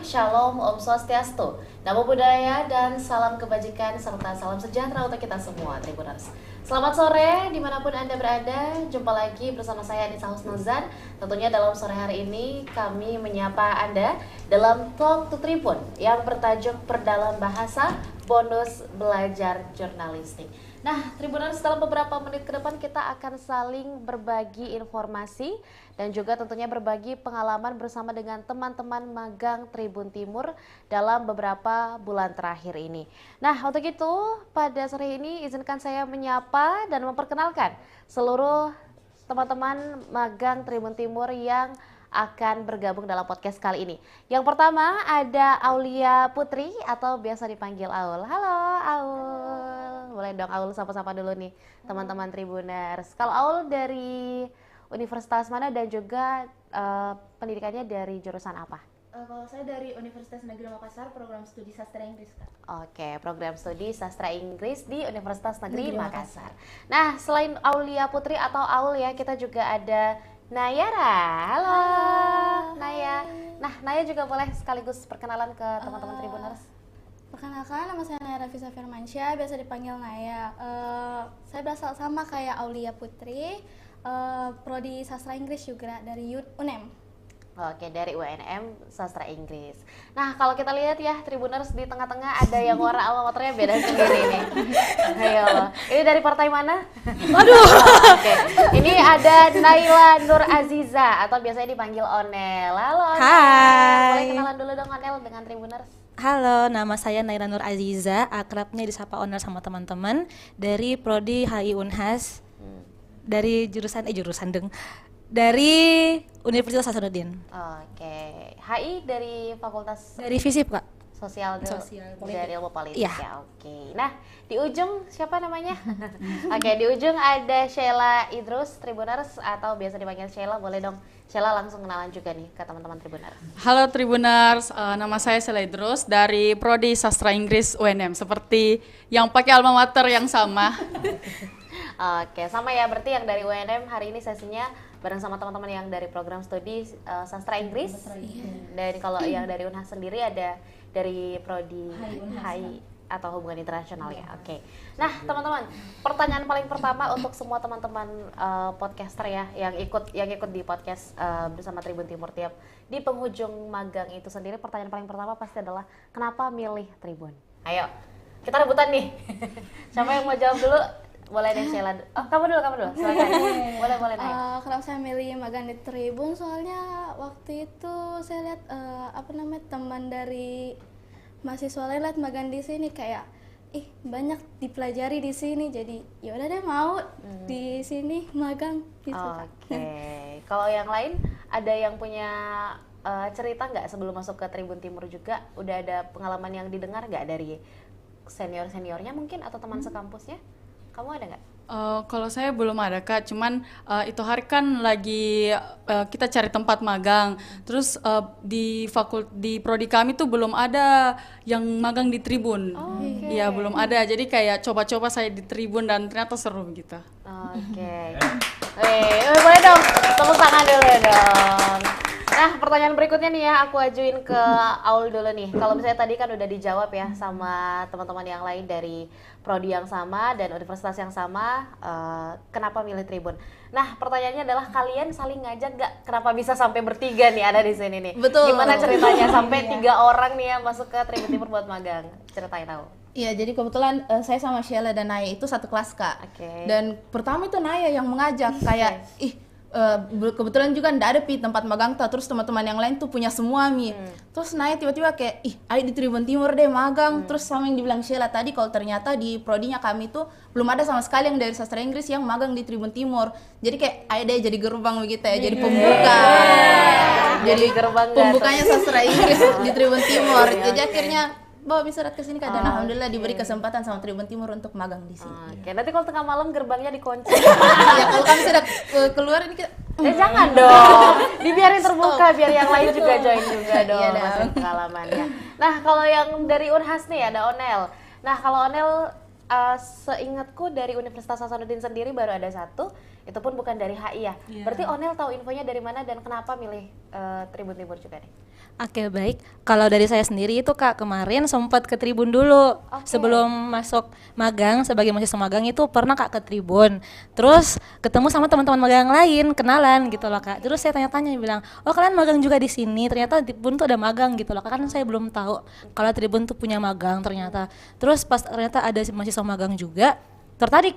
Shalom, Om Swastiastu, Namo Buddhaya, dan salam kebajikan serta salam sejahtera untuk kita semua, Tribuners. Selamat sore, dimanapun Anda berada. Jumpa lagi bersama saya Anissa Husnuzan. Tentunya dalam sore hari ini kami menyapa Anda dalam Talk to Tribun yang bertajuk Perdalam Bahasa Bonus Belajar Jurnalistik. Nah, Tribuners, dalam beberapa menit ke depan kita akan saling berbagi informasi dan juga tentunya berbagi pengalaman bersama dengan teman-teman magang Tribun Timur dalam beberapa bulan terakhir ini. Nah, untuk itu pada sore ini izinkan saya menyapa dan memperkenalkan seluruh teman-teman magang Tribun Timur yang akan bergabung dalam podcast kali ini. Yang pertama ada Aulia Putri atau biasa dipanggil Aul. Halo Aul. Boleh dong Aul sapa-sapa dulu nih teman-teman Tribuners. Kalau Aul dari universitas mana dan juga pendidikannya dari jurusan apa? Kalau saya dari Universitas Negeri Makassar, program studi sastra Inggris, Kak. Oke, program studi sastra Inggris di Universitas Negeri Makassar. Nah, selain Aulia Putri atau Aul ya, kita juga ada Nayara. Halo Naya. Nah, Naya juga boleh sekaligus perkenalan ke teman-teman Tribuners. Perkenalkan, nama saya Nayara Fisa Firmansyah, biasa dipanggil Naya. Saya berasal sama kayak Aulia Putri, prodi sastra Inggris juga dari UNEM. Oke, dari UNM Sastra Inggris. Nah, kalau kita lihat ya, Tribuners di tengah-tengah ada yang warna alma maternya beda sendiri nih. Ayo, ini dari partai mana? Waduh. Oke, ini ada Naila Nur Aziza atau biasanya dipanggil Onel. Halo Onel. Hai. Boleh kenalan dulu dong Onel dengan Tribuners? Halo, nama saya Naila Nur Aziza, akrabnya disapa Onel sama teman-teman dari Prodi HI Unhas, dari dari Universitas Hasanuddin. Oke, HI dari Fakultas Dari FISIP, Kak. Sosial dari ilmu politik Iya. ya. Oke. Nah, di ujung siapa namanya? Oke, di ujung ada Sheila Idrus Tribuners atau biasa dipanggil Sheila. Boleh dong Sheila langsung kenalan juga nih ke teman-teman Tribuners. Halo Tribuners, nama saya Sheila Idrus dari Prodi Sastra Inggris UNM, seperti yang pakai alma mater yang sama. Oke, sama ya, berarti yang dari UNM hari ini sesinya bareng sama teman-teman yang dari program studi sastra Inggris. Dan kalau yang dari Unhas sendiri ada dari prodi HI atau hubungan internasional ya. Oke. Nah, teman-teman, pertanyaan paling pertama untuk semua teman-teman podcaster ya yang ikut di podcast bersama Tribun Timur tiap di penghujung magang itu sendiri, pertanyaan paling pertama pasti adalah kenapa milih Tribun? Ayo, kita rebutan nih. Siapa yang mau jawab dulu? Boleh deh Sheila. Oh, kamu dulu. Silakan. Boleh naik. Kenapa saya milih magang di Tribun? Soalnya waktu itu saya lihat teman dari mahasiswa lain lihat magang di sini kayak banyak dipelajari di sini, jadi ya udah deh mau di sini magang gitu. Oke. Kalau yang lain ada yang punya cerita nggak sebelum masuk ke Tribun Timur juga? Udah ada pengalaman yang didengar nggak dari seniornya mungkin atau teman sekampusnya? Kamu ada nggak? Kalau saya belum ada Kak, cuman itu hari kan lagi kita cari tempat magang. Terus di prodi kami tuh belum ada yang magang di Tribun. Iya, belum ada. Jadi kayak coba-coba saya di Tribun dan ternyata seru gitu. Oke. Boleh dong, tepuk tangan dulu dong. Nah, pertanyaan berikutnya nih ya, aku ajuin ke Aul dulu nih. Kalau misalnya tadi kan udah dijawab ya sama teman-teman yang lain dari prodi yang sama dan universitas yang sama, kenapa milih Tribun? Nah, pertanyaannya adalah kalian saling ngajak gak? Kenapa bisa sampai bertiga nih ada di sini nih? Betul. Gimana ceritanya sampai 3 orang nih yang masuk ke Tribun Timur buat magang? Ceritain Aul. Iya, jadi kebetulan saya sama Sheila dan Naya itu satu kelas, Kak. Oke. Dan pertama itu Naya yang mengajak kayak kebetulan juga ndak ada tempat magang terus teman-teman yang lain tuh punya semua terus Naya tiba-tiba kayak ayo di Tribun Timur deh magang. Terus sama yang dibilang Sheila tadi, kalau ternyata di prodinya kami tuh belum ada sama sekali yang dari sastra Inggris yang magang di Tribun Timur, jadi kayak ayo deh jadi gerbang begitu ya, jadi pembuka jadi gerbang pembukanya sastra Inggris di Tribun Timur. Jadi akhirnya bawa surat ke sini, Kak, dan alhamdulillah diberi kesempatan sama Tribun Timur untuk magang di sini. Oke, nanti kalau tengah malam gerbangnya dikunci. Ya kalau kami sudah keluar ini kita jangan dong, dibiarin terbuka biar yang lain juga join juga dong, Iya masuk pengalamannya. Nah, kalau yang dari Unhas nih ada Onel. Nah, kalau Onel seingatku dari Universitas Hasanuddin sendiri baru ada satu, itu pun bukan dari HI ya. Berarti Onel tahu infonya dari mana dan kenapa milih Tribun Timur juga nih? Oke, baik. Kalau dari saya sendiri itu Kak, kemarin sempat ke Tribun dulu. Sebelum masuk magang sebagai mahasiswa magang itu pernah Kak ke Tribun. Terus ketemu sama teman-teman magang lain, kenalan gitu loh Kak. Terus saya tanya-tanya bilang, "Oh, kalian magang juga di sini?" Ternyata di Tribun tuh ada magang gitu loh Kak. Kan saya belum tahu kalau Tribun tuh punya magang ternyata. Terus pas ternyata ada mahasiswa magang juga, tertarik.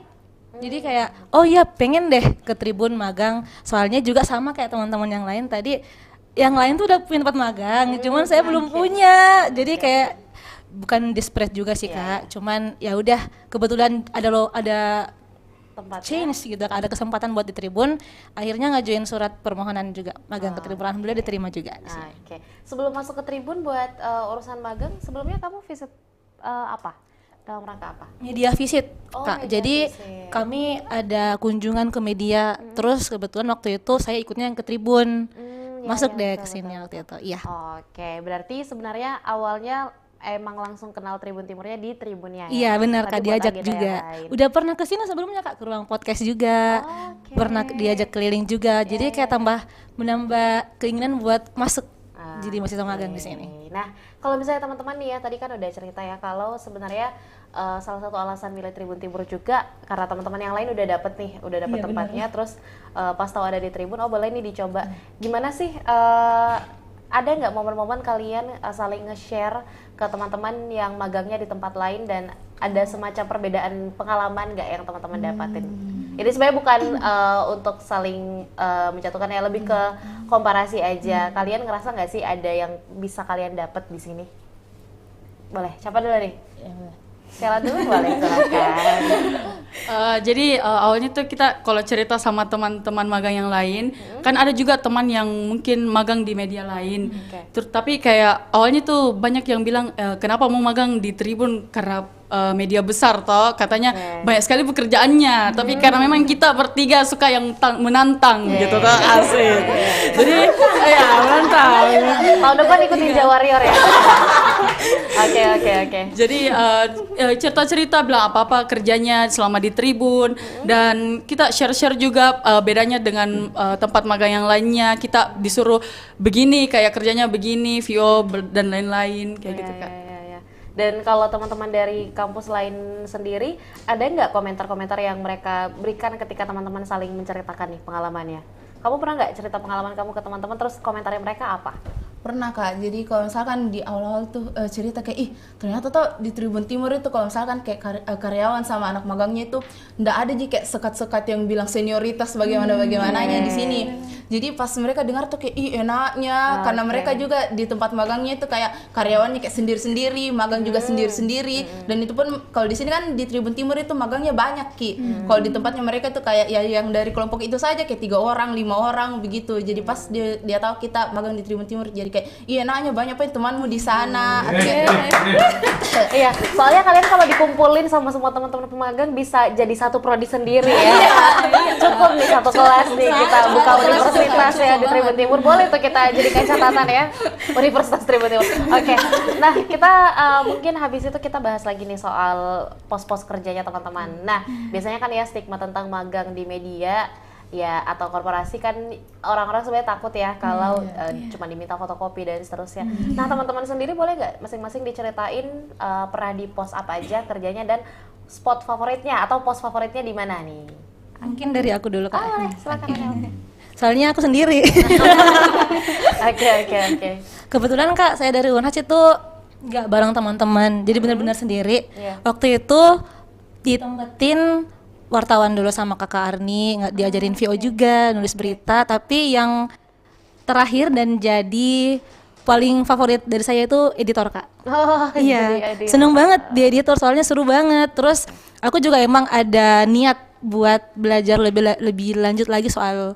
Jadi kayak, oh iya pengen deh ke Tribun magang. Soalnya juga sama kayak teman-teman yang lain tadi, yang lain tuh udah punya tempat magang, cuman saya belum punya. Jadi kayak bukan desperate juga sih Kak, cuman ya udah kebetulan ada Tempatnya. change gitu, ada kesempatan buat di Tribun, akhirnya ngajuin surat permohonan juga magang ke Tribun, alhamdulillah diterima juga di sini. Oke. Sebelum masuk ke Tribun buat urusan magang, sebelumnya kamu visit apa? Dalam rangka apa? Media visit Oh, Kak, media jadi visit. kami ada kunjungan ke media, terus kebetulan waktu itu saya ikutnya yang ke Tribun, masuk deh ke sini waktu itu, iya. Oke, berarti sebenarnya awalnya emang langsung kenal Tribun Timurnya di Tribunnya ya? Iya benar Tadi Kak, buat diajak agenda juga. yang lain. Udah pernah ke sini sebelumnya Kak, ke ruang podcast juga. Oke. Pernah diajak keliling juga. Jadi kayak tambah menambah keinginan buat masuk jadi mahasiswa magang di sini. Nah, kalau misalnya teman-teman nih ya, tadi kan udah cerita ya kalau sebenarnya salah satu alasan milih Tribun Timur juga karena teman-teman yang lain udah dapet nih, udah dapet tempatnya, terus pas tahu ada di Tribun, oh boleh nih dicoba. Gimana sih? Ada nggak momen-momen kalian saling nge-share ke teman-teman yang magangnya di tempat lain dan ada semacam perbedaan pengalaman nggak yang teman-teman dapatin? Ini sebenarnya bukan untuk saling menjatuhkan ya, lebih ke komparasi aja. Kalian ngerasa nggak sih ada yang bisa kalian dapat di sini? Boleh, siapa dulu nih? Siapa dulu boleh, silakan. Jadi awalnya tuh kita kalau cerita sama teman-teman magang yang lain, kan ada juga teman yang mungkin magang di media lain. Tapi kayak awalnya tuh banyak yang bilang kenapa mau magang di Tribun karena media besar toh katanya banyak sekali pekerjaannya. Tapi karena memang kita bertiga suka yang menantang gitu toh, asik. Jadi ya menantang. Tahun depan ikut Ninja Warrior ya. Oke. Jadi cerita-cerita bilang apa-apa kerjanya selama di Tribun dan kita share-share juga bedanya dengan tempat magang yang lainnya. Kita disuruh begini kayak kerjanya begini, VO dan lain-lain kayak gitu Kak. Ya. Dan kalau teman-teman dari kampus lain sendiri, ada nggak komentar-komentar yang mereka berikan ketika teman-teman saling menceritakan nih pengalamannya? Kamu pernah nggak cerita pengalaman kamu ke teman-teman, terus komentarnya mereka apa? Pernah Kak, jadi kalau misalkan di awal-awal tuh cerita kayak ternyata tuh di Tribun Timur itu kalau misalkan kayak karyawan sama anak magangnya itu ndak ada jadi kayak sekat-sekat yang bilang senioritas bagaimananya di sini. Jadi pas mereka dengar tuh kayak enaknya karena mereka juga di tempat magangnya itu kayak karyawannya kayak sendiri-sendiri, magang juga sendiri-sendiri. Dan itu pun kalau di sini kan di Tribun Timur itu magangnya banyak Kalau di tempatnya mereka tuh kayak ya yang dari kelompok itu saja kayak 3 orang, 5 orang begitu. Jadi pas dia tahu kita magang di Tribun Timur jadi kayak nanya banyak apa temanmu di sana. Iya, soalnya kalian kalau dikumpulin sama semua teman-teman pemagang bisa jadi satu prodi sendiri ya. Cukup nih satu kelas nih kita buka universitas ya di Tribun Timur. Boleh tuh kita jadikan catatan ya, Universitas Tribun Timur. Oke. Nah, kita mungkin habis itu kita bahas lagi nih soal pos-pos kerjanya teman-teman. Nah, biasanya kan ya stigma tentang magang di media ya atau korporasi kan orang-orang sebenarnya takut ya kalau cuma diminta fotokopi dan seterusnya. Nah, teman-teman sendiri boleh nggak masing-masing diceritain pernah di pos apa aja kerjanya dan spot favoritnya atau pos favoritnya di mana nih? Mungkin dari aku dulu Kak. Boleh, silakan. Soalnya aku sendiri. Oke. Kebetulan Kak, saya dari Unhas itu nggak bareng teman-teman, jadi benar-benar sendiri. Waktu itu ditempetin wartawan dulu sama kakak Arni, diajarin VO juga, nulis berita, tapi yang terakhir dan jadi paling favorit dari saya itu editor Kak. Oh, Iya, seneng banget di editor soalnya seru banget. Terus aku juga emang ada niat buat belajar lebih lanjut lagi soal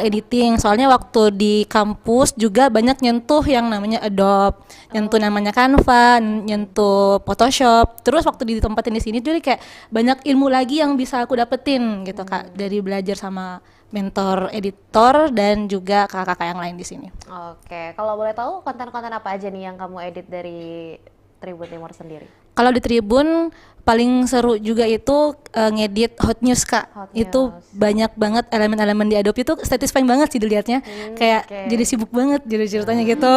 editing. Soalnya waktu di kampus juga banyak nyentuh yang namanya Adobe, nyentuh namanya Canva, nyentuh Photoshop. Terus waktu ditempatin di sini jadi kayak banyak ilmu lagi yang bisa aku dapetin gitu Kak, dari belajar sama mentor editor dan juga kakak-kakak yang lain di sini. Oke, kalau boleh tahu konten-konten apa aja nih yang kamu edit dari Tribun Timur sendiri? Kalau di Tribun paling seru juga itu ngedit hot news Kak. Hot Itu news. banyak banget elemen-elemen di Adobe itu satisfying banget sih dilihatnya. Kayak oke. jadi sibuk banget jadi ceritanya gitu.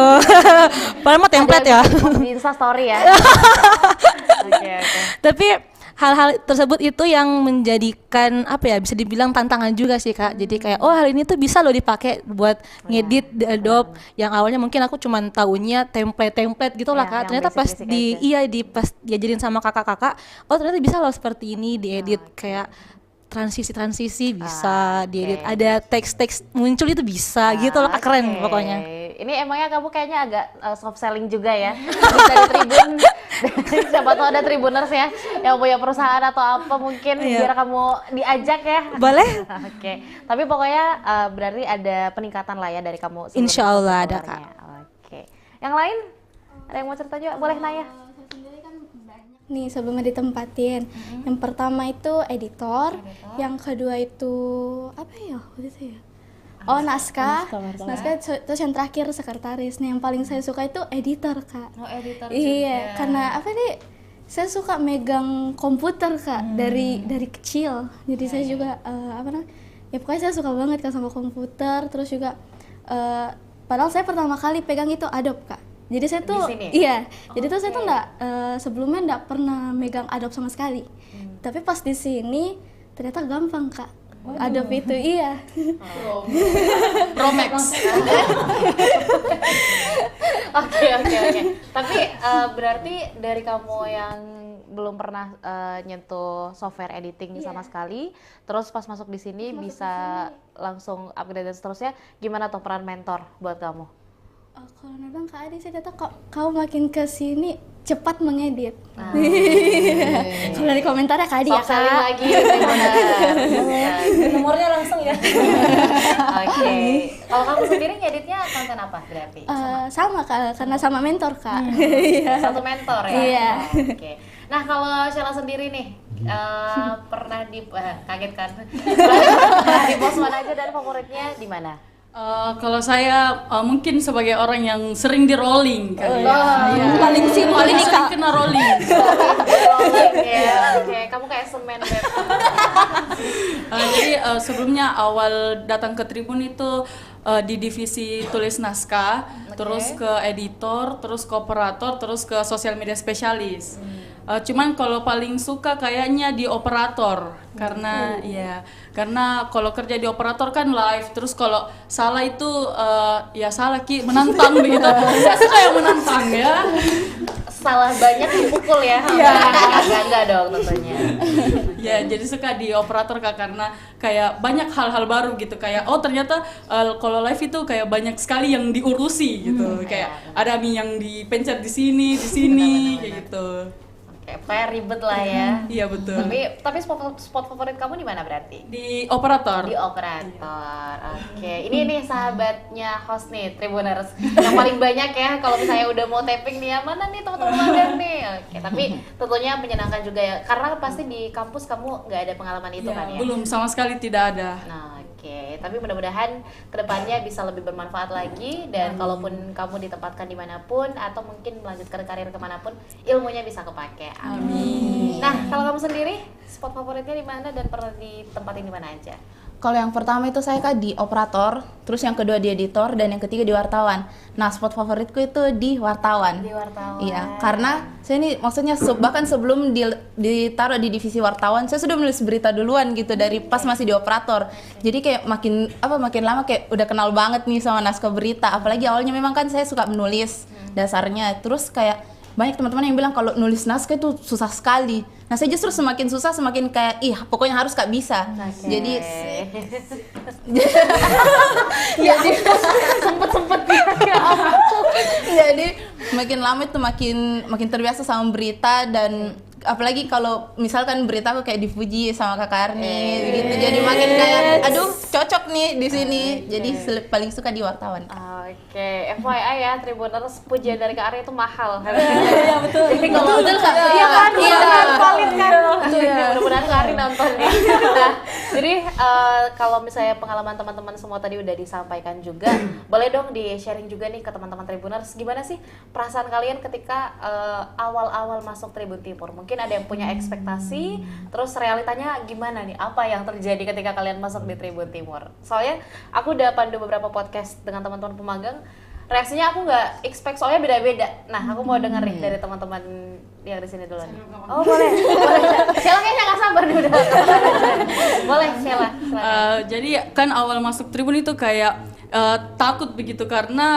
Padahal mah template ya. Di Insta story ya. Oke. Tapi hal-hal tersebut itu yang menjadikan apa ya bisa dibilang tantangan juga sih Kak. Jadi kayak hal ini tuh bisa loh dipakai buat ngedit di Adobe yang awalnya mungkin aku cuman taunya template gitu lah Ya, Kak. yang Ternyata pas basic-basic aja. pas diajarin sama kakak-kakak, ternyata bisa loh seperti ini diedit kayak transisi bisa diedit, oke. ada teks-teks muncul itu bisa gitu loh Kak, keren Oke. pokoknya. Ini emangnya kamu kayaknya agak soft selling juga ya. Bisa di Tribun. Siapa tahu ada Tribuners ya yang punya perusahaan atau apa mungkin Iya. biar kamu diajak ya. Boleh? Oke. Tapi pokoknya berarti ada peningkatan lah ya dari kamu. sebelum Insya Allah ada, keluarnya. Oke. Yang lain? Ada yang mau cerita juga? Boleh Naya. Nih sebelumnya ditempatin. Yang pertama itu editor, yang kedua itu apa ya waktu itu ya? Oh naskah, terus yang terakhir sekretaris. Nih yang paling saya suka itu editor Kak. Oh, editor Iya, karena apa nih? Saya suka megang komputer Kak dari kecil. Jadi saya juga apa namanya? Ya pokoknya saya suka banget Kak sama komputer. Terus juga padahal saya pertama kali pegang itu Adobe Kak. Jadi saya tuh sini? iya. Jadi tuh saya tuh sebelumnya nggak pernah megang Adobe sama sekali. Tapi pas di sini ternyata gampang Kak. Adobe itu iya. Promax. Oke. Tapi berarti dari kamu yang belum pernah nyentuh software editing sama sekali, terus pas masuk di sini bisa langsung upgrade dan seterusnya, gimana tuh peran mentor buat kamu? Kalau nabang Kak Adi saya ternyata kok kau makin kesini cepat mengedit. Kalau dari komentarnya Kak Adi ya Soft selling Kak. lagi, benar. Nomornya langsung ya. Oke. Kalau kamu sendiri ngeditnya konten apa berarti? Sama Kak, karena sama mentor Kak. Satu mentor ya? Iya. Oke. Nah kalau Sheila sendiri nih, pernah di kaget kan? Di pos mana aja dan favoritnya di mana? Kalau saya mungkin sebagai orang yang sering di rolling kali ya. Iya. Paling simpel Paling ini sering Kak. kena rolling. Oke, kamu kayak semen Beb. Jadi sebelumnya awal datang ke Tribun itu di divisi tulis naskah, terus ke editor, terus ke operator, terus ke sosial media spesialis. Cuman kalau paling suka kayaknya di operator karena kalau kerja di operator kan live, terus kalau salah itu ya salah menantang begitu. Saya suka yang menantang ya. Salah banyak dipukul ya? Enggak dong tentunya. Ya, jadi suka di operator Kak karena kayak banyak hal-hal baru gitu, kayak ternyata kalau live itu kayak banyak sekali yang diurusi gitu. Kayak ada yang dipencet di sini kayak gitu. Oke, pokoknya ribet lah ya. Iya betul. Tapi spot favorit kamu di mana berarti? Di operator. Di operator. Oke. Ini nih sahabatnya host nih, Tribuners. Yang paling banyak ya kalau misalnya udah mau taping nih, mana nih teman-teman magang nih. Oke, tapi tentunya menyenangkan juga ya. Karena pasti di kampus kamu nggak ada pengalaman itu kan ya? Belum, sama sekali tidak ada. Nah, oke. Tapi mudah-mudahan kedepannya bisa lebih bermanfaat lagi dan kalaupun kamu ditempatkan dimanapun atau mungkin melanjutkan karir kemanapun, ilmunya bisa kepake. Amin. Nah, kalau kamu sendiri, spot favoritnya di mana dan pernah ditempatin di mana aja? Kalau yang pertama itu saya Kak di operator, terus yang kedua di editor, dan yang ketiga di wartawan. Nah, spot favoritku itu di wartawan. Di wartawan. Iya, karena saya ini maksudnya bahkan sebelum ditaruh di divisi wartawan, saya sudah menulis berita duluan gitu dari pas masih di operator. Jadi kayak makin lama kayak udah kenal banget nih sama naskah berita. Apalagi awalnya memang kan saya suka menulis dasarnya. Terus kayak banyak teman-teman yang bilang kalau nulis naskah itu susah sekali. Nah, saya justru semakin susah semakin kayak pokoknya harus Kak bisa. Oke. Jadi sempet jadi makin lama itu makin terbiasa sama berita, dan apalagi kalau misalkan berita aku kayak dipuji sama Kak Arni gitu. Jadi makin kayak aduh cocok nih di sini. Jadi paling suka di wartawan. Oke, FYI ya, Tribuners, pujian dari Kak Ari itu mahal. Iya betul. Jadi kalau Betul, Kak. iya kan, Iya. valid kan. Mudah-mudahan Kak Ari nonton ya. Nah, Jadi kalau misalnya pengalaman teman-teman semua tadi udah disampaikan juga, boleh dong di sharing juga nih ke teman-teman Tribuners, gimana sih perasaan kalian ketika awal-awal masuk Tribun Timur? Mungkin ada yang punya ekspektasi, terus realitanya gimana nih? Apa yang terjadi ketika kalian masuk di Tribun Timur? Soalnya aku udah pandu beberapa podcast dengan teman-teman pemagang, reaksinya aku nggak expect, soalnya beda-beda. Nah, aku mau dengerin dari teman-teman yang di sini dulu nih. Oh, boleh. Sheila kayaknya nggak sabar nih udah. Boleh, Sheila. Jadi kan awal masuk Tribun itu kayak takut begitu karena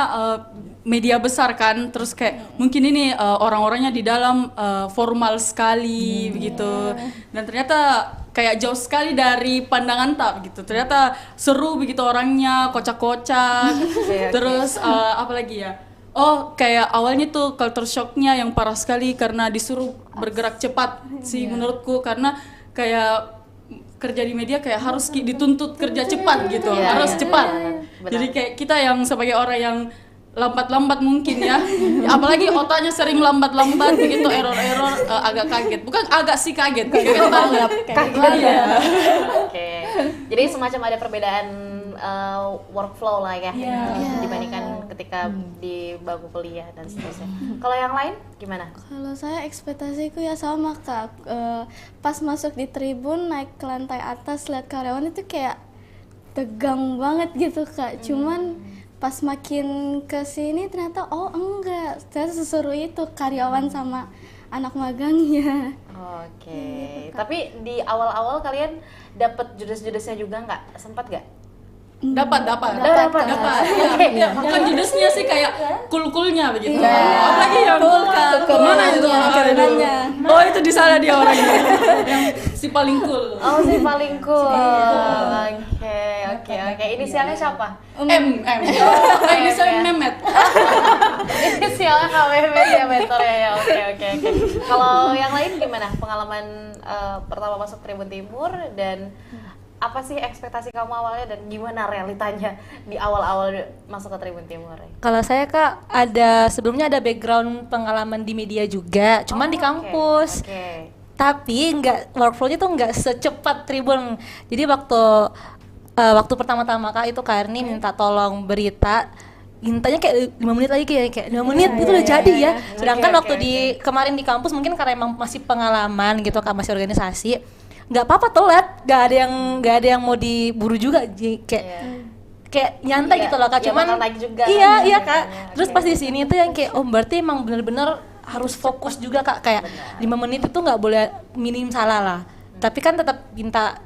media besar kan, terus kayak mungkin ini orang-orangnya di dalam formal sekali begitu, dan ternyata kayak jauh sekali dari pandangan tak gitu. Ternyata seru begitu orangnya, kocak-kocak. Terus apalagi ya? Oh, kayak awalnya tuh culture shocknya yang parah sekali karena disuruh bergerak cepat sih menurutku, karena kayak kerja di media kayak harus dituntut kerja cepat gitu, harus cepat. Jadi kayak kita yang sebagai orang yang lambat-lambat mungkin ya, apalagi otaknya sering lambat-lambat begitu, error-error, agak kaget, bukan agak sih kaget banget. Oke. Jadi semacam ada perbedaan workflow lah ya, dibandingkan ketika di bangku kuliah dan seterusnya. Kalau yang lain gimana? Kalau saya ekspektasiku ya sama Kak. Pas masuk di Tribun, naik ke lantai atas lihat karyawan itu kayak tegang banget gitu Kak. Cuman pas makin ke sini ternyata oh enggak, ternyata seseru itu karyawan sama anak magangnya. Oke. Tapi di awal-awal kalian dapat judes-judesnya juga nggak? Sempat nggak? Dapat. Oke. Bukan judesnya sih, kayak cool-coolnya begitu. Apalagi yang mana itu kerenannya? Oh, itu di sana dia orangnya. Yang si paling cool. Oh, si paling cool. Oke. Inisialnya siapa? M. Inisialnya Mehmet. Inisialnya KWM ya mentornya ya. Oke. Kalau yang lain gimana? Pengalaman pertama masuk Tribun Timur, dan apa sih ekspektasi kamu awalnya dan gimana realitanya di awal-awal masuk ke Tribun Timur? Kalau saya Kak, sebelumnya ada background pengalaman di media juga, cuman di kampus. Oke. Tapi workflow-nya tuh nggak secepat Tribun. Jadi waktu pertama-tama Kak itu Karni minta tolong berita, mintanya kayak 5 menit lagi, kayak 5 menit itu udah jadi ya. Sedangkan waktu kemarin di kampus mungkin karena emang masih pengalaman gitu Kak, masih organisasi, nggak apa-apa telat, nggak ada yang mau diburu juga, kayak nyantai gitu loh Kak. Cuman iya Kak. Terus pas di sini tuh yang kayak berarti emang bener-bener harus fokus juga Kak, kayak 5 menit itu nggak boleh minim salah lah. Tapi kan tetap minta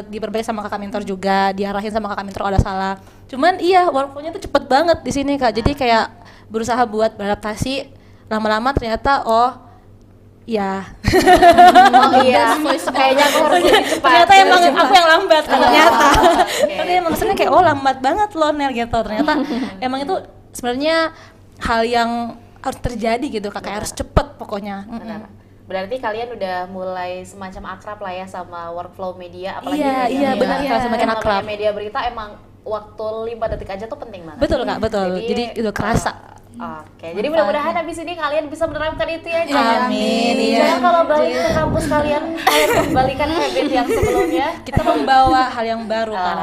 diperbaiki sama kakak mentor juga, diarahin sama kakak mentor ada salah. Cuman workflow-nya tuh cepet banget di sini Kak. Jadi kayak berusaha buat beradaptasi, lama-lama ternyata kayaknya aku harus lebih cepat. Ternyata emang aku yang lambat ternyata. Tapi emang maksudnya kayak lambat banget loh Nel gitu. Ternyata emang itu sebenarnya hal yang harus terjadi gitu Kak, kayak harus cepet pokoknya. Benar. Berarti kalian udah mulai semacam akrab lah ya sama workflow media, apalagi benar, semakin akrab. Media berita emang waktu 5 detik aja tuh penting banget. Betul Kak, betul. Jadi udah kerasa. Oke, jadi mudah-mudahan habis ini kalian bisa menerapkan itu ya. Amin. Jangan kalau balik ke kampus kalian kembalikan habit yang sebelumnya. Kita membawa hal yang baru Kak.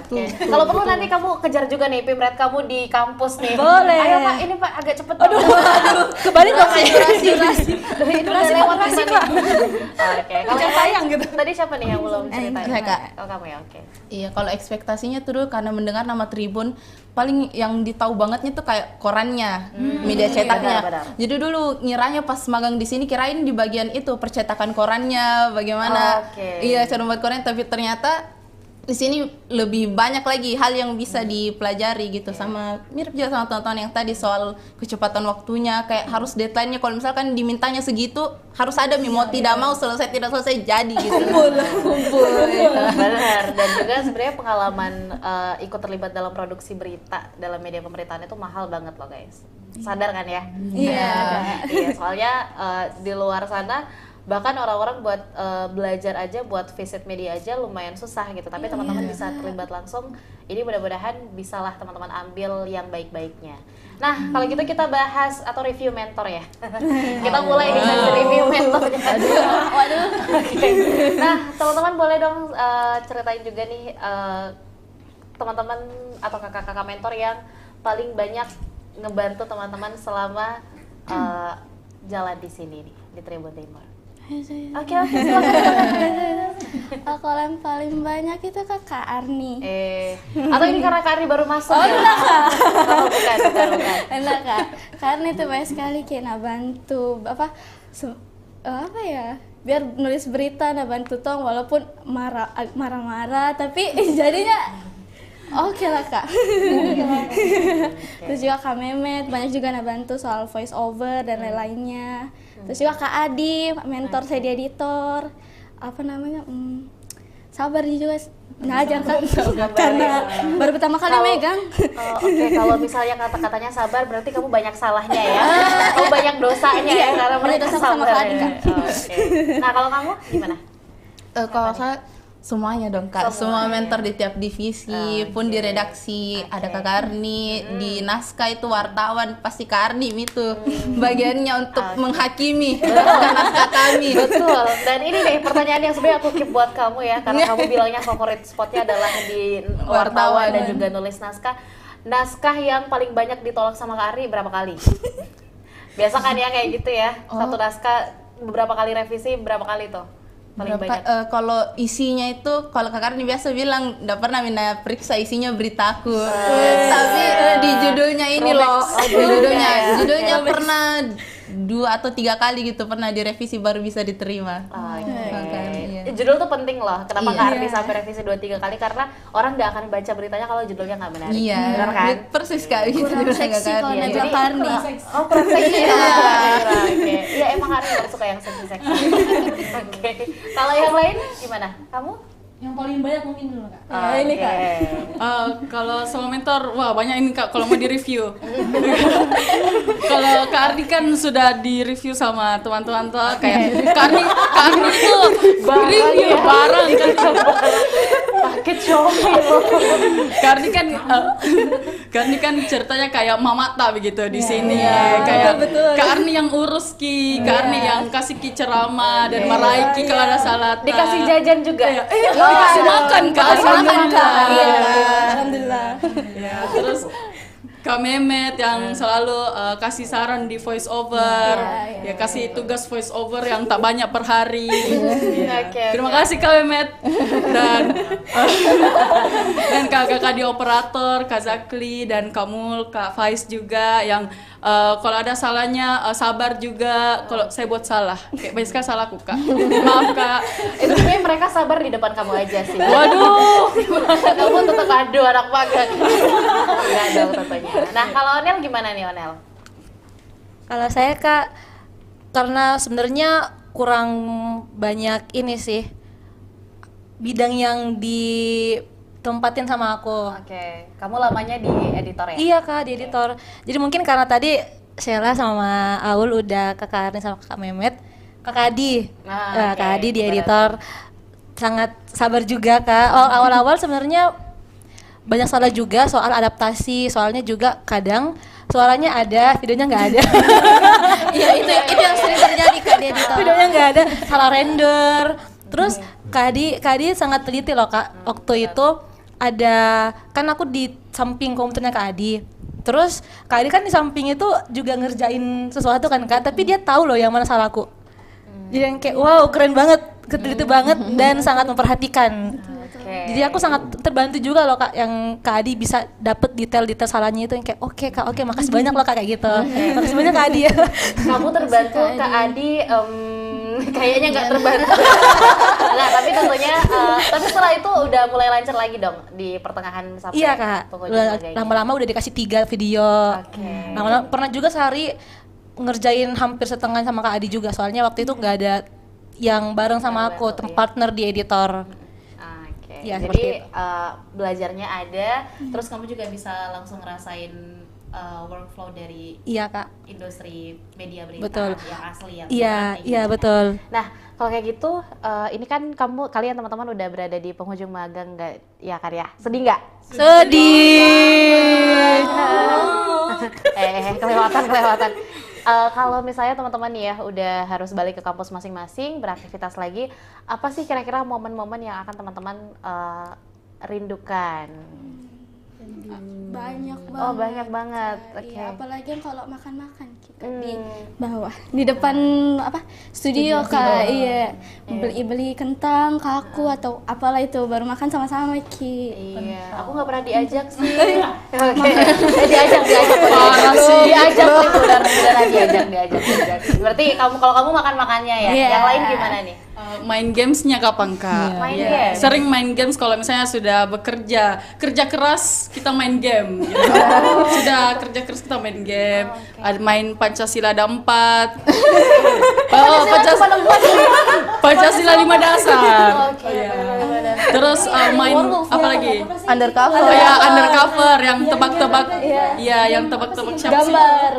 Oke. Kalau perlu nanti kamu kejar juga nih pimret kamu di kampus nih. Boleh. Ayo Pak, ini Pak agak cepet. Aduh. Kembali dong durasi. Ini udah lewat Pak. Oke. Kalau yang sayang gitu. Tadi siapa nih yang belum ceritain? Oh, kamu ya. Oke. Iya, kalau ekspektasinya tuh dulu karena mendengar nama Tribun, paling yang ditahu bangetnya tuh kayak korannya, media cetaknya. Benar. Jadi dulu ngiranya pas magang di sini kirain di bagian itu percetakan korannya bagaimana. Iya, cara membuat koran, tapi ternyata di sini lebih banyak lagi hal yang bisa dipelajari gitu. Sama mirip juga sama teman-teman yang tadi soal kecepatan waktunya, kayak harus deadline-nya kalau misalkan dimintanya segitu harus ada mau tidak mau selesai tidak selesai jadi gitu. Kumpul. Benar. Dan juga sebenarnya pengalaman ikut terlibat dalam produksi berita dalam media pemerintahan itu mahal banget loh guys. Sadar kan ya? Iya, soalnya di luar sana Bahkan orang-orang buat belajar aja, buat visit media aja lumayan susah gitu. Tapi teman-teman bisa terlibat langsung. Ini mudah-mudahan bisalah teman-teman ambil yang baik-baiknya. Nah, kalau gitu kita bahas atau review mentor ya. Kita mulai di sesi review mentornya. Waduh. Oke. Nah, teman-teman boleh dong ceritain juga nih teman-teman atau kakak-kakak mentor yang paling banyak ngebantu teman-teman selama jalan di sini nih di Tribun Timur. Oke, silakan. Kalau yang paling banyak itu Kak Arni. Atau ini karena Kak Arni baru masuk ya? Enggak Kak. Oh, bukan. Enggak Kak. Kak Arni tuh banyak sekali kayak bantu apa ya? Biar nulis berita bantu tong walaupun marah-marah tapi jadinya oke lah Kak. Terus juga Kak Memet banyak juga bantu soal voice over dan lain-lainnya. Terus juga Kak Adi, mentor saya di editor. Apa namanya? Sabar juga ngajar kan karena baru pertama kali megang. Oke, kalau misalnya kata-katanya sabar berarti kamu banyak salahnya ya. Kamu banyak dosanya ya karena mereka sama sabar. Kak Adi, Kak. Oke. Nah, kalau kamu gimana? Kalau saya semuanya dong Kak, semua mentor di tiap divisi, pun di redaksi ada Kak Karni, di naskah itu wartawan pasti Kak Arni itu bagiannya untuk menghakimi naskah kami. Betul. Dan ini nih pertanyaan yang sebenarnya aku keep buat kamu ya, karena kamu bilangnya favorit spotnya adalah di wartawan dan juga nulis naskah. Naskah yang paling banyak ditolak sama Kak Arni berapa kali? Biasa kan ya kayak gitu ya, satu naskah beberapa kali revisi, berapa kali tuh? Paling banyak. Kalau isinya itu, kalau Kak Karni biasa bilang nggak pernah Mina periksa isinya beritaku, tapi di judulnya ini loh, judulnya pernah 2 atau 3 kali gitu pernah direvisi baru bisa diterima. Judul tuh penting loh. Kenapa Iya. Kak Arni sampai revisi 2-3 kali? Karena orang nggak akan baca beritanya kalau judulnya nggak menarik. Iya, Benar kan? persis Kak gitu. Kurang seksi kalau Iya, nabrak jadi- Karni. Oh, kurang seksi ya. Oke. Iya, emang Arni nggak suka yang seksi-seksi. Oke. Kalau yang lain gimana? Kamu? Yang paling banyak mungkin dulu Kak. Ini Kak. Kalau sama mentor, wah banyak ini Kak kalau mau di-review. Kalau Kak Ardi kan sudah di-review sama teman-teman tuh kayak Kak Ardi itu review barang kan. Paket shopping loh. Kak Ardi kan ceritanya kayak mamata begitu di sini. Kayak Kak Arni yang urus Ki, Kak Arni yang kasih Ki ceramah dan marahin Ki kalau ada salah. Dikasih jajan juga. Dikasih makan Kak. Iya. Alhamdulillah. Ya, terus Kak Memet yang selalu kasih saran di voice over, ya kasih tugas voice over yang tak banyak per hari. Ya. Oke, Terima kasih Kak Memet dan kakak di operator, Kak Zakli dan Kamul, Kak Faiz juga yang kalau ada salahnya sabar juga kalau saya buat salah. Kayak banyak sekali salahku Kak. Maaf Kak. Itu sebenarnya mereka sabar di depan kamu aja sih. Waduh. Kamu tetap aduh anak magang. Enggak dong tentunya. Nah, kalau Onel gimana nih Onel? Kalau saya Kak, karena sebenarnya kurang banyak ini sih bidang yang ditempatin sama aku. Oke, kamu lamanya di editor ya? Iya Kak, di editor. Jadi mungkin karena tadi Sheila sama Aul udah Kakak Arni sama Kakak Memet, Kakak Adi. Oke, Kak Adi di berarti. editor sangat sabar juga Kak. Awal-awal sebenarnya banyak salah juga soal adaptasi, soalnya juga kadang suaranya ada, videonya nggak ada. Iya itu yang sering terjadi Kak di editor. Videonya nggak ada, salah render. Terus Kak Adi sangat teliti loh Kak. Waktu itu ada, kan aku di samping komputernya Kak Adi. Terus Kak Adi kan di samping itu juga ngerjain sesuatu kan Kak, tapi dia tahu loh yang mana salahku. Jadi yang kayak wow keren banget, teliti banget dan sangat memperhatikan. Oke. Jadi aku sangat terbantu juga loh Kak, yang Kak Adi bisa dapet detail-detail salahnya itu yang kayak oke Kak, oke makasih banyak loh Kak kayak gitu. Makasih banyak Kak Adi ya. Kamu terbantu Kak Adi, kayaknya nggak terbantu. Nah, tapi tentunya, tapi setelah itu udah mulai lancar lagi dong di pertengahan sampai Iya Kak, penghujung laganya. lama-lama udah dikasih 3 video. Oke. Lama-lama pernah juga sehari ngerjain hampir setengah sama Kak Adi juga, soalnya waktu itu nggak ada yang bareng sama aku, partner di editor. Oke. Ya, seperti Jadi itu. belajarnya ada, terus kamu juga bisa langsung ngerasain workflow dari Iya kak. industri media berita Betul. yang asli yang Iya, beneran kayak iya gitu. betul. Nah, kalau kayak gitu, ini kan kalian teman-teman udah berada di penghujung magang nggak? Ya kan ya, sedih nggak? Sedih. Kelewatan. Kalau misalnya teman-teman nih ya udah harus balik ke kampus masing-masing, beraktivitas lagi, apa sih kira-kira momen-momen yang akan teman-teman rindukan? Banyak banget. Oh, banyak banget. Oke. Iya, apalagi yang kalau makan-makan kita di bawah, di depan studio Kak. Iya. Beli kentang, kaku atau apalah itu baru makan sama-sama Ki. Iya, aku nggak pernah diajak sih. Oke, diajak. Diajak sih, beneran diajak. Berarti kalau kamu makan-makannya ya. Iya. Yang lain gimana nih? Main gamesnya kapan kak? Main Iya. game? Sering main games kalau misalnya sudah kerja keras kita main game. Gitu. Sudah kerja keras kita main game. Ada main Pancasila ada 4. Pancasila 5 dasar. Oke, Iya. bener-bener. Terus main apa lagi? Undercover. Oh ya, undercover yang tebak-tebak. Iya, yang tebak-tebak siapa sih?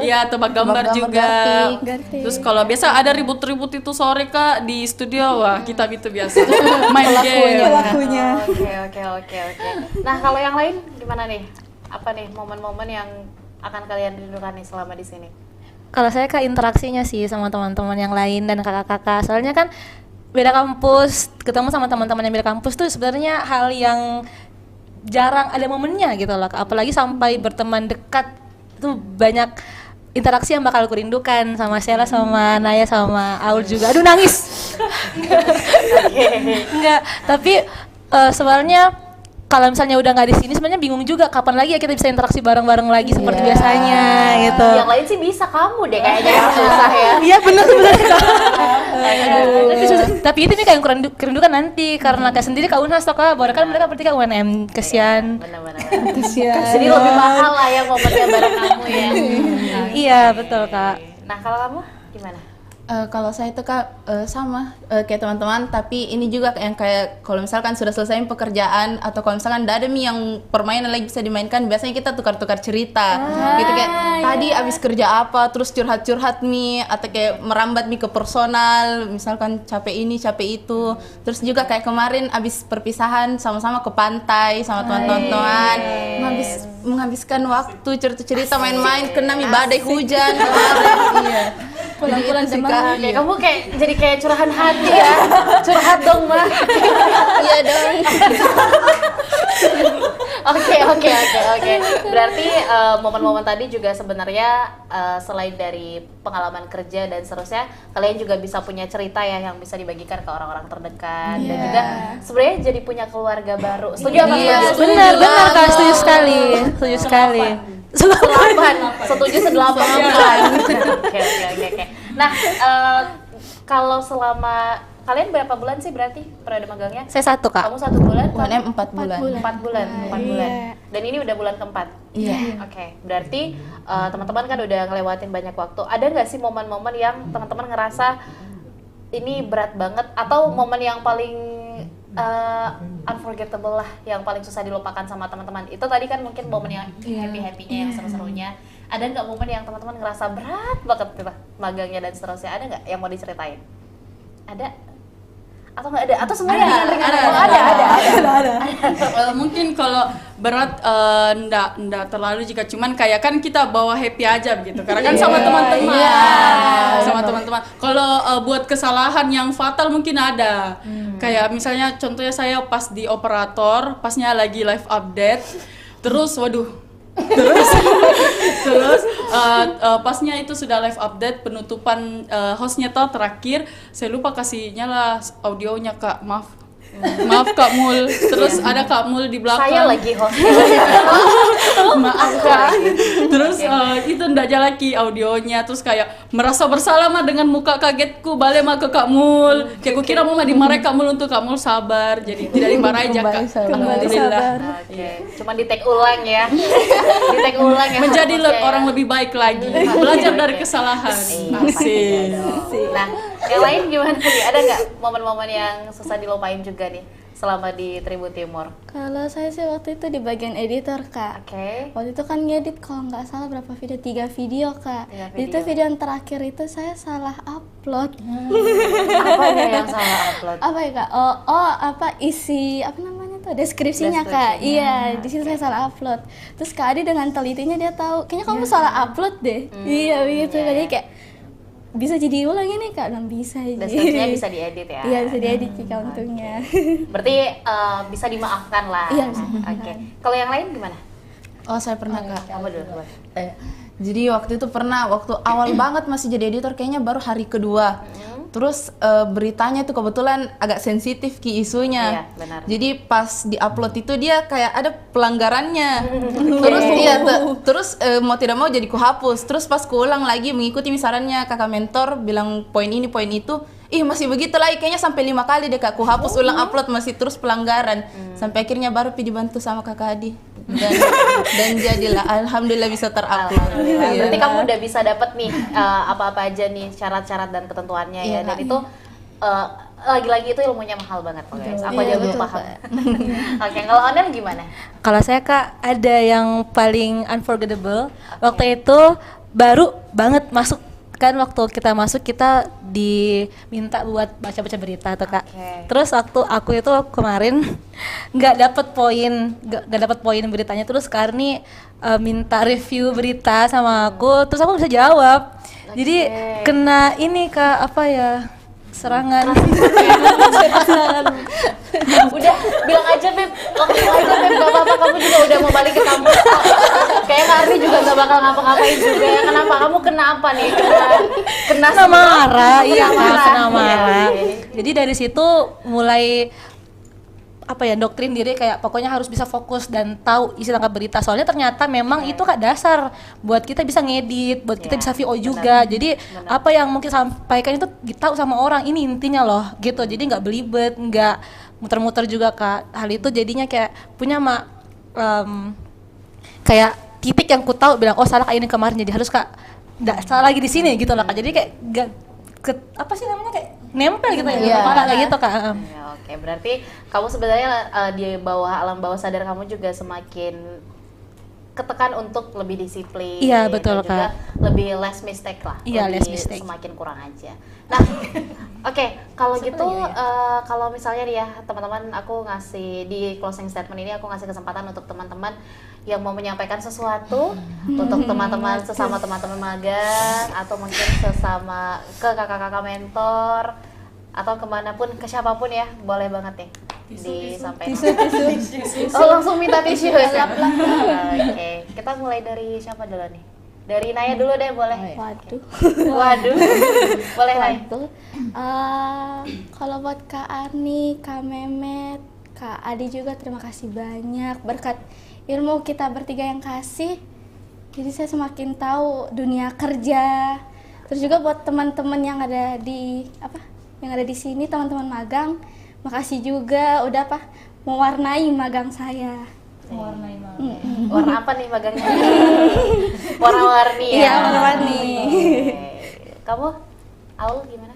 Iya, tebak gambar juga. Gartik. Terus kalau biasa ada ribut-ribut itu sore Kak di studio, wah kita itu biasa main game. Oke. Nah, kalau yang lain gimana nih? Apa nih momen-momen yang akan kalian rindukan nih selama di sini? Kalau saya kak interaksinya sih sama teman-teman yang lain dan kakak-kakak. Soalnya kan beda kampus, ketemu sama teman-teman yang beda kampus tuh sebenarnya hal yang jarang ada momennya gitu loh. Apalagi sampai berteman dekat tuh banyak interaksi yang bakal aku rindukan sama Sheila, sama Naya, sama Aul juga. Aduh nangis. Enggak, tapi sebenarnya kalau misalnya udah nggak di sini sebenarnya bingung juga kapan lagi ya kita bisa interaksi bareng-bareng lagi seperti biasanya gitu. Yang lain sih bisa, kamu deh kayaknya yang susah ya. Iya benar sebenarnya. Tapi itu nih kayak yang kerindukan nanti karena kayak sendiri Kak Unhas toh Kak, bahkan mereka berarti Kak UNM, kesian. Benar-benar. Jadi lebih mahal lah ya momennya bareng kamu ya. Iya betul Kak. Nah, kalau kamu gimana? Kalau saya itu Kak sama kayak teman-teman, tapi ini juga yang kayak kalau misalkan sudah selesai pekerjaan atau kalau misalkan ada yang permainan lagi bisa dimainkan, biasanya kita tukar-tukar cerita gitu, kayak tadi abis kerja apa terus curhat-curhat atau kayak merambat ke personal, misalkan capek ini capek itu. Terus juga kayak kemarin abis perpisahan sama-sama ke pantai sama teman-teman, menghabiskan waktu cerita-cerita main-main, kena badai hujan kemarin. Iya. Pulang-pulang Jadi itu sih, demam. Kak. Oke, kamu kayak jadi kayak curahan hati ya. Curhat dong, Mbak. Iya dong. Oke. Berarti momen-momen tadi juga sebenarnya selain dari pengalaman kerja dan seterusnya, kalian juga bisa punya cerita ya yang bisa dibagikan ke orang-orang terdekat dan juga sebenarnya jadi punya keluarga baru. Setuju apa? Benar Kak, setuju sekali. Setuju sedelapan. Oke. Nah, kalau selama kalian berapa bulan sih berarti periode magangnya? Saya 1 Kak. Kamu 1 bulan? UNM 4 bulan. 4 bulan. Dan ini udah bulan keempat. Iya. Oke, berarti teman-teman kan udah ngelewatin banyak waktu. Ada nggak sih momen-momen yang teman-teman ngerasa ini berat banget atau momen yang paling unforgettable lah, yang paling susah dilupakan sama teman-teman? Itu tadi kan mungkin momen yang happy-happynya, yang seru-serunya. Ada nggak momen yang teman-teman ngerasa berat banget gitu, magangnya dan seterusnya? Ada nggak yang mau diceritain? Ada? Atau nggak ada? Atau semuanya ringan-ringan? Ada. Mungkin kalau berat ndak terlalu jika cuman kayak kan kita bawa happy aja begitu karena kan sama teman-teman. Sama teman-teman. Kalau buat kesalahan yang fatal mungkin ada. Kayak misalnya contohnya saya pas di operator, pasnya lagi live update. Terus pasnya itu sudah live update penutupan hostnya terakhir, saya lupa kasihnya lah audionya Kak, maaf Kak Mul. Terus ada Kak Mul di belakang. Saya lagi host. Maaf Kak. Terus itu ndak lagi audionya, terus kayak merasa bersalah mah dengan muka kagetku balik mah ke Kak Mul. Kayak gue kira mau dimarahin Kak Mul, untuk Kak Mul sabar. Jadi tidak dimarahin aja Kak. Alhamdulillah. Oke. Cuma di take ulang ya. Di take ulang ya. Menjadi harusnya ya. orang lebih baik lagi. Belajar dari kesalahan. Asik. Nah, yang lain gimana nih? Ada nggak momen-momen yang susah dilupain juga nih? selama di Tribun Timur? Kalau saya sih waktu itu di bagian editor, Kak. Oke. Waktu itu kan ngedit kalau nggak salah berapa video, 3 video, Kak. 3 Itu video yang terakhir itu saya salah upload. Apanya yang salah upload? Apa ya, Kak? Apa isi apa namanya tuh deskripsinya, Kak. Iya, di situ saya salah upload. Terus Kak Adi dengan telitinya dia tahu, kayaknya kamu salah upload deh. Iya, begitu. Jadi kayak bisa jadi ulang ini, Kak, dan bisa aja. Deskripsinya bisa diedit ya? Iya, bisa diedit Kak, untungnya. Berarti bisa dimaafkan lah. Iya, bisa. Oke. Kalau yang lain gimana? Oh, saya pernah Kak. Kamu dulu. Coba. Jadi waktu itu pernah, waktu awal banget masih jadi editor, kayaknya baru hari kedua. Terus beritanya itu kebetulan agak sensitif ki isunya. Iya, benar. Jadi pas diupload itu dia kayak ada pelanggarannya. Terus iya, terus mau tidak mau jadi kuhapus. Terus pas kuulang lagi mengikuti misalnya kakak mentor bilang poin ini poin itu, masih begitu lagi, kayaknya sampai 5 kali deh Kak, kuhapus ulang upload masih terus pelanggaran. Sampai akhirnya baru dibantu sama Kakak Adi. Dan jadilah alhamdulillah bisa terupload. Alhamdulillah. Iya. Berarti kamu udah bisa dapet nih apa-apa aja nih syarat-syarat dan ketentuannya ya. Dan itu lagi-lagi itu ilmunya mahal banget kok guys. Aku aja belum paham. Oke, kalau Onen gimana? Kalau saya Kak ada yang paling unforgettable. Waktu itu baru banget masuk, kan waktu kita masuk kita diminta buat baca-baca berita tuh Kak. Terus waktu aku itu kemarin nggak dapet poin beritanya, terus Karni minta review berita sama aku, terus aku bisa jawab. Jadi kena ini Kak, apa ya, serangan. Udah bilang aja Beb, gak apa-apa, kamu juga udah mau balik ke kampus kok. Kayak Kak Ardi juga gak bakal ngapa-ngapain juga ya. Kenapa? Kamu kena apa nih? Kena marah, iya Kak, marah. kena marah. Iya. Jadi dari situ mulai apa ya, doktrin diri kayak pokoknya harus bisa fokus dan tahu isi tangkap berita, soalnya ternyata memang itu Kak dasar buat kita bisa ngedit, buat kita bisa VO juga. Jadi apa yang mungkin sampaikan itu tahu sama orang, ini intinya loh gitu. Jadi nggak belibet, nggak muter-muter juga Kak. Hal itu jadinya kayak punya kayak titik yang ku tahu bilang oh salah kayak ini kemarin, jadi harus Kak nggak salah lagi di sini gitu loh Kak. Jadi kayak apa sih namanya, kayak nempel gitu ya di kepala kayak gitu Kak. Ya, oke, berarti kamu sebenarnya di bawah alam bawah sadar kamu juga semakin ketekan untuk lebih disiplin. Iya, betul, dan juga Kak. lebih less mistake lah. Iya, lebih less mistake. Semakin kurang aja. Nah, oke, kalau gitu kalau misalnya nih ya teman-teman, aku ngasih di closing statement ini aku ngasih kesempatan untuk teman-teman yang mau menyampaikan sesuatu untuk teman-teman sesama teman-teman magang atau mungkin sesama ke kakak-kakak mentor atau kemanapun, ke siapapun ya, boleh banget nih disampaikan. Oh, langsung minta tisu ya. Oke, kita mulai dari siapa dulu nih? Dari Naya dulu deh, boleh? Waduh. Boleh Naya. Kalau buat Kak Arni, Kak Memet, Kak Adi juga terima kasih banyak, berkat ilmu kita bertiga yang kasih, jadi saya semakin tahu dunia kerja. Terus juga buat teman-teman yang ada di sini, teman-teman magang, makasih juga udah mewarnai magang saya. Mewarnai Warna apa nih magangnya? Warna-warni ya? Iya, warna-warni. Kamu, Aul gimana?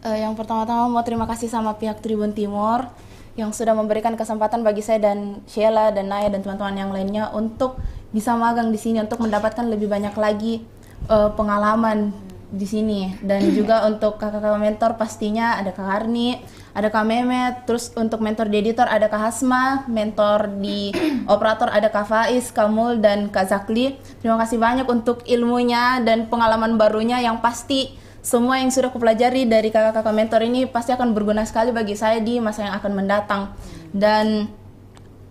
Yang pertama-tama mau terima kasih sama pihak Tribun Timur yang sudah memberikan kesempatan bagi saya dan Sheila dan Naya dan teman-teman yang lainnya untuk bisa magang di sini, untuk mendapatkan lebih banyak lagi pengalaman di sini. Dan juga untuk kakak-kakak mentor pastinya ada Kak Arni, ada Kak Memet, terus untuk mentor di editor ada Kak Hasma, mentor di operator ada Kak Faiz, Kak Mul, dan Kak Zakli. Terima kasih banyak untuk ilmunya dan pengalaman barunya yang pasti semua yang sudah kupelajari dari kakak-kakak mentor ini pasti akan berguna sekali bagi saya di masa yang akan mendatang. Dan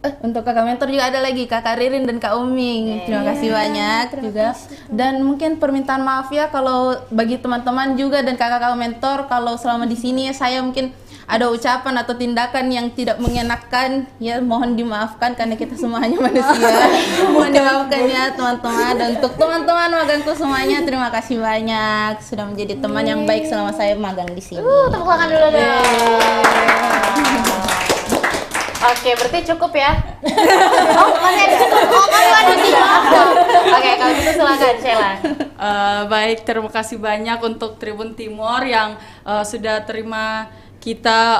untuk kakak mentor juga ada lagi Kakak Ririn dan Kak Uming. Terima kasih banyak juga. Dan mungkin permintaan maaf ya kalau bagi teman-teman juga dan kakak-kakak mentor, kalau selama di sini saya mungkin ada ucapan atau tindakan yang tidak mengenakan, ya mohon dimaafkan karena kita semua hanya manusia. Mohon dimaafkan ya teman-teman. Dan untuk teman-teman magangku semuanya, terima kasih banyak sudah menjadi teman yang baik selama saya magang di sini. Tepuk tangan dulu dong. Oke, berarti cukup ya. Masih ada cukup. Ada 3. Oke, kalau gitu silakan Sheila. Baik, terima kasih banyak untuk Tribun Timur yang sudah terima kita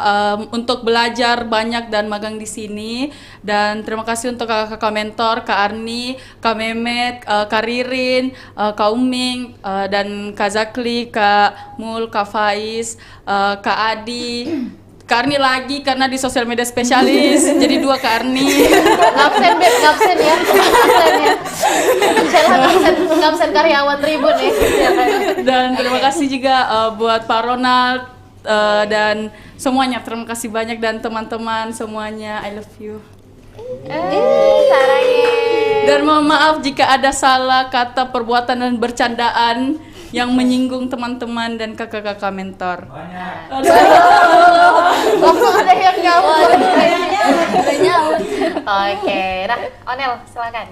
untuk belajar banyak dan magang di sini. Dan terima kasih untuk kakak-kakak mentor, Kak Arni, Kak Memet, Kak Ririn, Kak Uming, dan Kak Zakli, Kak Mul, Kak Faiz, Kak Adi. Kak Arni lagi karena di sosial media spesialis, jadi 2 Kak Arni. Ngabsen Beb, ngabsen ya. Ngabsen ya. Sheila ngabsen karyawan Tribun ya. Dan terima kasih juga buat Pak Ronald dan semuanya. Terima kasih banyak dan teman-teman semuanya. I love you. Sarangnya. Dan mohon maaf jika ada salah kata, perbuatan dan bercandaan yang menyinggung teman-teman dan kakak-kakak mentor. Langsung ada yang nyaut. Oke, nah Onel silakan.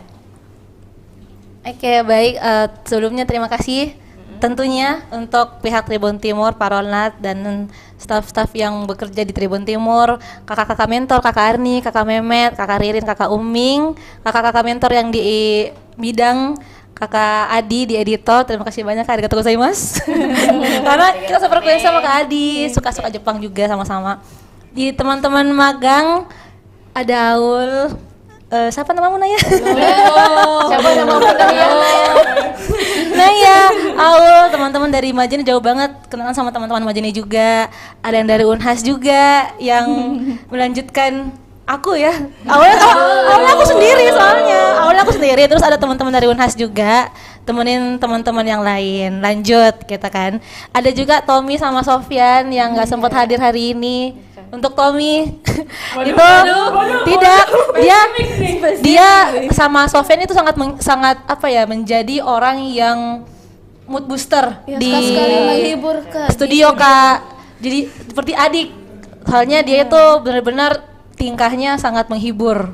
Oke, baik. Sebelumnya terima kasih tentunya untuk pihak Tribun Timur, Pak Ronald dan staf-staf yang bekerja di Tribun Timur, kakak-kakak mentor, kakak Arni, kakak Memet, kakak Ririn, kakak Uming, kakak-kakak mentor yang di bidang Kakak Adi di editor. Terima kasih banyak Kak, arigatou gozaimasu. Karena kita sefrekuensi sama Kak Adi, suka-suka Jepang juga sama-sama. Di teman-teman magang ada Aul, siapa namamu Naya? Siapa namamu Naya? Naya, Aul, teman-teman dari Majene jauh banget, kenalan sama teman-teman Majene juga. Ada yang dari Unhas juga yang melanjutkan aku ya. Awalnya aku sendiri soalnya. Awalnya aku sendiri, terus ada teman-teman dari Unhas juga temenin teman-teman yang lain. Lanjut kita kan. Ada juga Tommy sama Sofyan yang nggak sempat hadir hari ini. Untuk Tommy tidak, dia sama Sofyan itu sangat apa ya, menjadi orang yang mood booster Ya, di sekali menghibur Kak. studio Kak. Jadi seperti adik. Soalnya dia itu benar-benar tingkahnya sangat menghibur.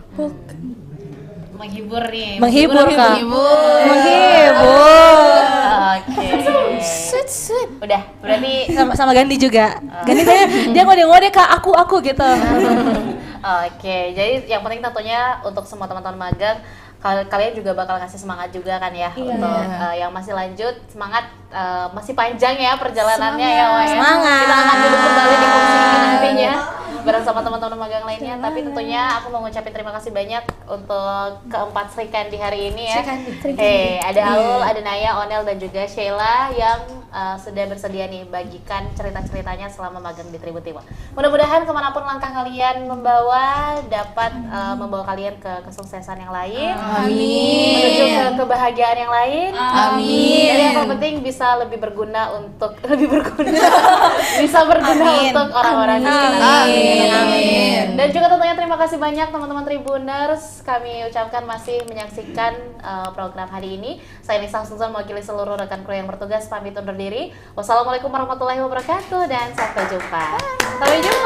Menghibur nih. Menghibur Kak. Oke. Udah, berarti Sama Gandhi juga. Gandhi dia ngode-ngode Kak, aku gitu. Oke, jadi yang penting tentunya untuk semua teman-teman magang, kalian juga bakal kasih semangat juga kan ya untuk yang masih lanjut, semangat, masih panjang ya perjalanannya ya Wak ya. Semangat. Kita akan duduk kembali di kursi ini nantinya bareng sama teman-teman magang lainnya. Tapi tentunya aku mau ngucapin terima kasih banyak untuk keempat Sri Kandi hari ini ya. Ada Aul, ada Naya, Onel dan juga Sheila yang sudah bersedia nih bagikan cerita-ceritanya selama magang di Tribun Timur. Mudah-mudahan kemanapun langkah kalian membawa dapat membawa kalian ke kesuksesan yang lain, menuju ke kebahagiaan yang lain, dan yang terpenting bisa lebih berguna bisa berguna untuk orang-orang di sekitar. Amin. Dan juga tentunya terima kasih banyak teman-teman Tribuners, kami ucapkan masih menyaksikan program hari ini. Saya Nisa Husnuzan mewakili seluruh rekan kru yang bertugas pamit undur diri. Wassalamualaikum warahmatullahi wabarakatuh dan sampai jumpa. Sampai jumpa.